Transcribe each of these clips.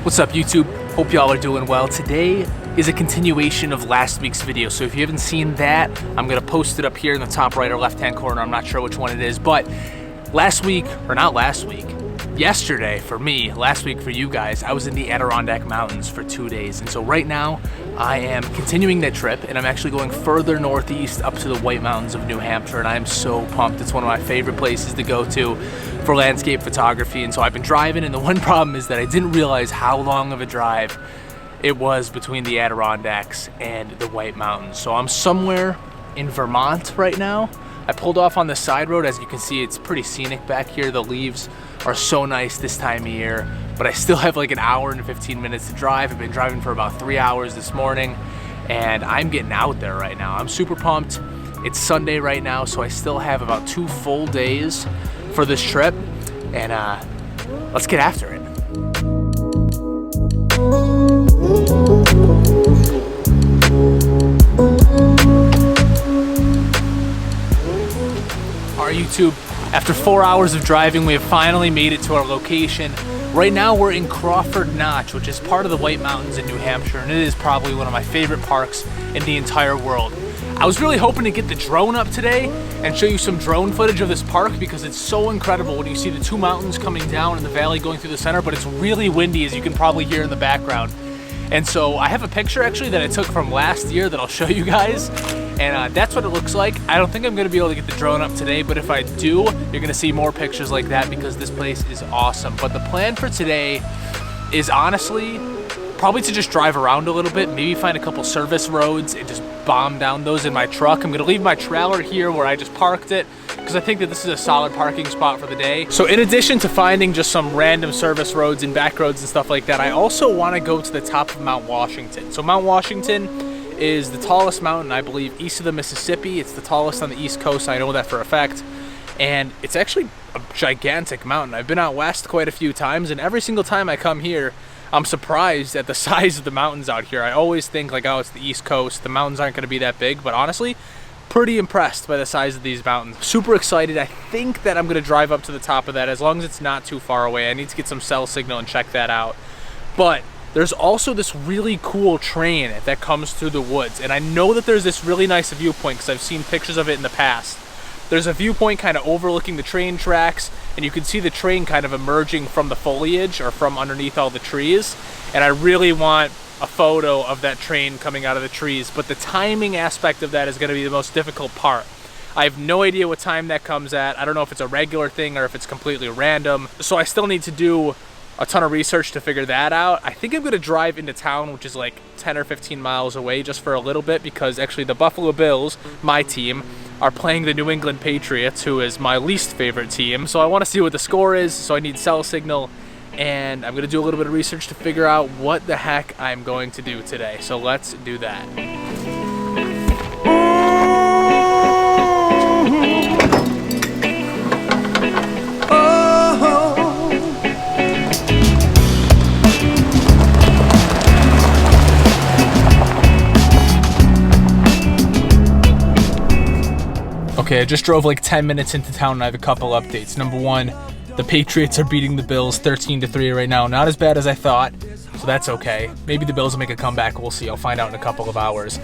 What's up, YouTube? Hope y'all are doing well. Today is a continuation of last week's video, so if you haven't seen that, I'm gonna post it up here in the top right or left hand corner. I'm not sure which one it is, but yesterday for me, last week for you guys, I was in the Adirondack Mountains for 2 days. And so right now I am continuing that trip, and I'm actually going further northeast up to the White Mountains of New Hampshire, and I am so pumped. It's one of my favorite places to go to for landscape photography. And so I've been driving, and the one problem is that I didn't realize how long of a drive it was between the Adirondacks and the White Mountains. So I'm somewhere in Vermont right now. I pulled off on the side road. As you can see, it's pretty scenic back here. The leaves are so nice this time of year, but I still have like an hour and 15 minutes to drive. I've been driving for about 3 hours this morning, and I'm getting out there right now. I'm super pumped. It's Sunday right now, so I still have about 2 full days for this trip, and let's get after it. All right, YouTube, after 4 hours of driving, we have finally made it to our location. Right now we're in Crawford Notch, which is part of the White Mountains in New Hampshire, and it is probably one of my favorite parks in the entire world. I was really hoping to get the drone up today and show you some drone footage of this park, because it's so incredible when you see the 2 mountains coming down and the valley going through the center, but it's really windy, as you can probably hear in the background. And so I have a picture actually that I took from last year that I'll show you guys, and that's what it looks like. I don't think I'm gonna be able to get the drone up today, but if I do, you're gonna see more pictures like that, because this place is awesome. But the plan for today is honestly probably to just drive around a little bit, maybe find a couple service roads and just bomb down those in my truck. I'm gonna leave my trailer here where I just parked it, because I think that this is a solid parking spot for the day. So in addition to finding just some random service roads and back roads and stuff like that, I also wanna go to the top of Mount Washington. So Mount Washington is the tallest mountain, I believe, east of the Mississippi. It's the tallest on the East Coast, I know that for a fact. And it's actually a gigantic mountain. I've been out west quite a few times, and every single time I come here, I'm surprised at the size of the mountains out here. I always think like, oh, it's the East Coast, the mountains aren't gonna be that big, but honestly, pretty impressed by the size of these mountains. Super excited. I think that I'm gonna drive up to the top of that, as long as it's not too far away. I need to get some cell signal and check that out. But there's also this really cool train that comes through the woods, and I know that there's this really nice viewpoint because I've seen pictures of it in the past. There's a viewpoint kind of overlooking the train tracks, and you can see the train kind of emerging from the foliage or from underneath all the trees, and I really want a photo of that train coming out of the trees, but the timing aspect of that is going to be the most difficult part. I have no idea what time that comes at. I don't know if it's a regular thing or if it's completely random, so I still need to do a ton of research to figure that out. I think I'm gonna drive into town, which is like 10 or 15 miles away, just for a little bit, because actually the Buffalo Bills, my team, are playing the New England Patriots, who is my least favorite team. So I wanna see what the score is, so I need cell signal, and I'm gonna do a little bit of research to figure out what the heck I'm going to do today. So let's do that. Okay, I just drove like 10 minutes into town, and I have a couple updates. Number one, the Patriots are beating the Bills 13-3 right now. Not as bad as I thought, so that's okay. Maybe the Bills will make a comeback, we'll see. I'll find out in a couple of hours.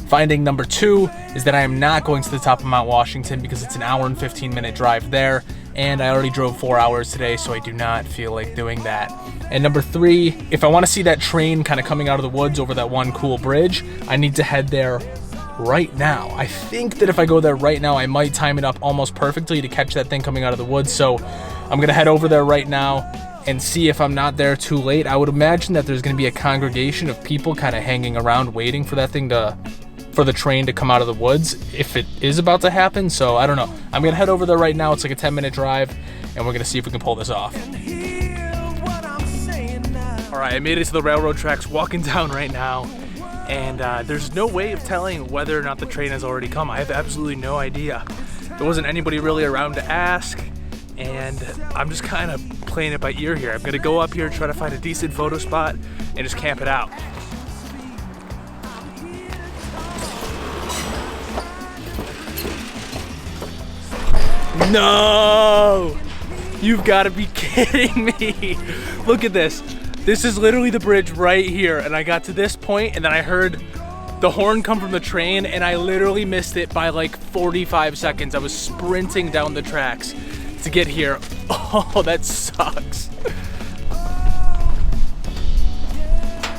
Finding number 2 is that I am not going to the top of Mount Washington, because it's an hour and 15-minute drive there, and I already drove 4 hours today, so I do not feel like doing that. And number 3, if I want to see that train kind of coming out of the woods over that one cool bridge, I need to head there right now. I think that if I go there right now, I might time it up almost perfectly to catch that thing coming out of the woods. So I'm gonna head over there right now and see if I'm not there too late. I would imagine that there's gonna be a congregation of people kind of hanging around waiting for that thing for the train to come out of the woods, if it is about to happen. So I don't know. I'm gonna head over there right now. It's like a 10-minute drive, and we're gonna see if we can pull this off. All right, I made it to the railroad tracks, walking down right now. And there's no way of telling whether or not the train has already come. I have absolutely no idea. There wasn't anybody really around to ask, and I'm just kind of playing it by ear here. I'm gonna go up here, try to find a decent photo spot, and just camp it out. No! You've got to be kidding me. Look at this. This is literally the bridge right here, and I got to this point, and then I heard the horn come from the train, and I literally missed it by like 45 seconds. I was sprinting down the tracks to get here. Oh, that sucks.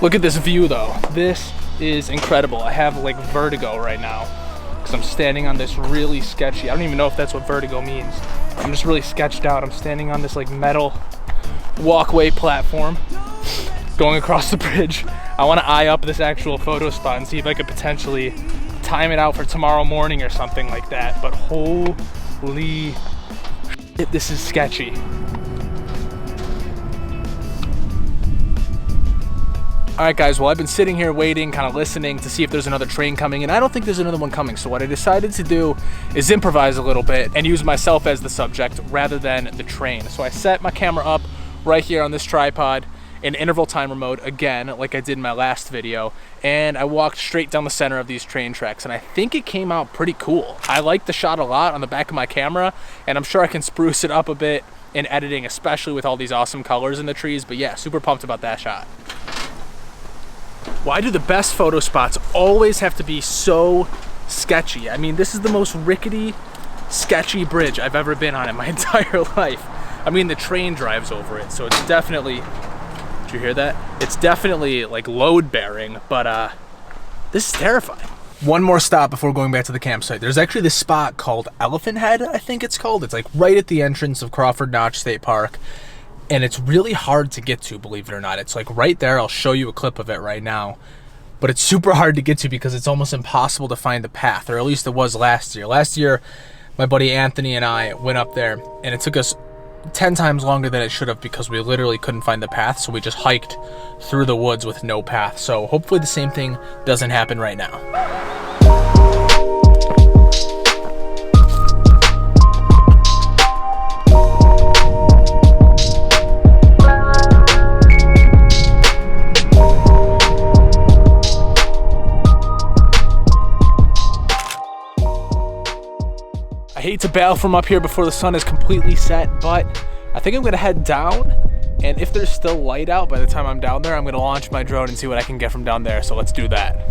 Look at this view though. This is incredible. I have like vertigo right now because I'm standing on this really sketchy, I don't even know if that's what vertigo means. I'm just really sketched out. I'm standing on this like metal walkway platform going across the bridge. I want to eye up this actual photo spot and see if I could potentially time it out for tomorrow morning or something like that. But holy shit, this is sketchy. All right, guys, well, I've been sitting here waiting, kind of listening to see if there's another train coming, and I don't think there's another one coming. So what I decided to do is improvise a little bit and use myself as the subject rather than the train. So I set my camera up right here on this tripod in interval timer mode again, like I did in my last video, and I walked straight down the center of these train tracks, and I think it came out pretty cool. I like the shot a lot on the back of my camera, and I'm sure I can spruce it up a bit in editing, especially with all these awesome colors in the trees. But yeah, super pumped about that shot. Why do the best photo spots always have to be so sketchy? I mean, this is the most rickety, sketchy bridge I've ever been on in my entire life. I mean, the train drives over it, so it's definitely, did you hear that? It's definitely like load bearing, but this is terrifying. One more stop before going back to the campsite. There's actually this spot called Elephant Head, I think it's called. It's like right at the entrance of Crawford Notch State Park. And it's really hard to get to, believe it or not. It's like right there. I'll show you a clip of it right now. But it's super hard to get to because it's almost impossible to find the path, or at least it was last year. Last year, my buddy Anthony and I went up there, and it took us 10 times longer than it should have because we literally couldn't find the path. So we just hiked through the woods with no path. So hopefully the same thing doesn't happen right now. I hate to bail from up here before the sun is completely set, but I think I'm gonna head down, and if there's still light out by the time I'm down there, I'm gonna launch my drone and see what I can get from down there. So let's do that.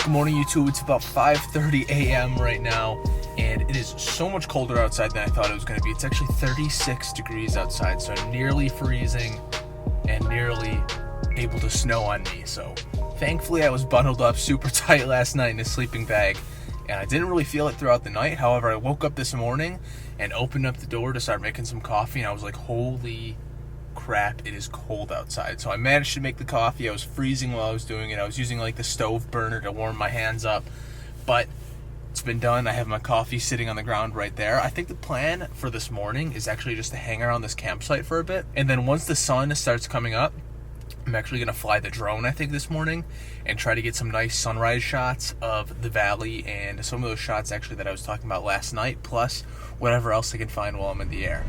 Good morning, YouTube. It's about 5:30 a.m. right now, and it is so much colder outside than I thought it was going to be. It's actually 36 degrees outside, so nearly freezing and nearly able to snow on me. So thankfully I was bundled up super tight last night in a sleeping bag, and I didn't really feel it throughout the night. However, I woke up this morning and opened up the door to start making some coffee, and I was like, holy crap, it is cold outside. So I managed to make the coffee. I was freezing while I was doing it. I was using like the stove burner to warm my hands up, but it's been done. I have my coffee sitting on the ground right there. I think the plan for this morning is actually just to hang around this campsite for a bit, and then once the sun starts coming up, I'm actually gonna fly the drone, I think, this morning and try to get some nice sunrise shots of the valley and some of those shots actually that I was talking about last night, plus whatever else I can find while I'm in the air.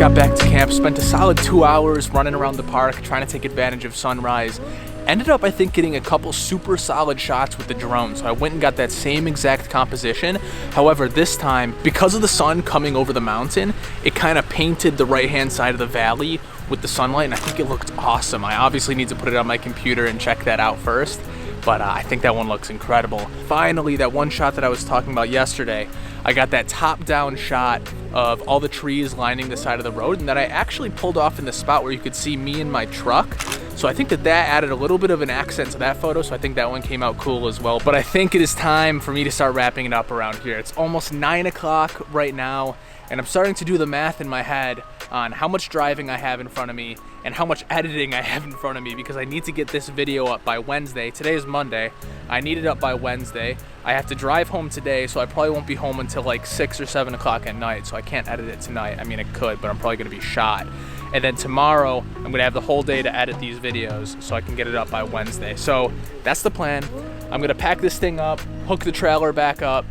Got back to camp, spent a solid 2 hours running around the park trying to take advantage of sunrise. Ended up, I think, getting a couple super solid shots with the drone, so I went and got that same exact composition. However, this time, because of the sun coming over the mountain, it kind of painted the right-hand side of the valley with the sunlight, and I think it looked awesome. I obviously need to put it on my computer and check that out first, but I think that one looks incredible. Finally, that one shot that I was talking about yesterday, I got that top-down shot of all the trees lining the side of the road, and that I actually pulled off in the spot where you could see me and my truck. So I think that added a little bit of an accent to that photo, so I think that one came out cool as well. But I think it is time for me to start wrapping it up around here. It's almost 9 o'clock right now, and I'm starting to do the math in my head on how much driving I have in front of me and how much editing I have in front of me, because I need to get this video up by Wednesday. Today is Monday. I need it up by Wednesday. I have to drive home today, so I probably won't be home until like 6 or 7 o'clock at night, so I can't edit it tonight. I mean, I could, but I'm probably gonna be shot. And then tomorrow, I'm gonna have the whole day to edit these videos so I can get it up by Wednesday. So that's the plan. I'm gonna pack this thing up, hook the trailer back up,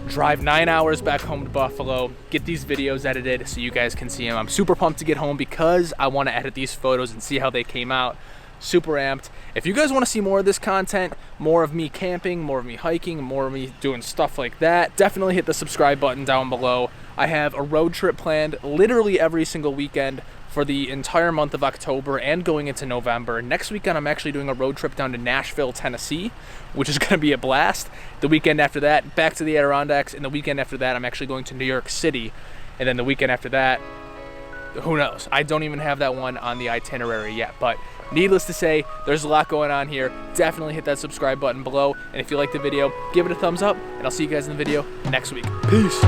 drive 9 hours back home to Buffalo, get these videos edited so you guys can see them. I'm super pumped to get home because I want to edit these photos and see how they came out. Super amped. If you guys want to see more of this content, more of me camping, more of me hiking, more of me doing stuff like that, definitely hit the subscribe button down below. I have a road trip planned literally every single weekend for the entire month of October and going into November. Next weekend, I'm actually doing a road trip down to Nashville, Tennessee, which is gonna be a blast. The weekend after that, back to the Adirondacks, and the weekend after that, I'm actually going to New York City. And then the weekend after that, who knows? I don't even have that one on the itinerary yet, but needless to say, there's a lot going on here. Definitely hit that subscribe button below, and if you like the video, give it a thumbs up, and I'll see you guys in the video next week. Peace.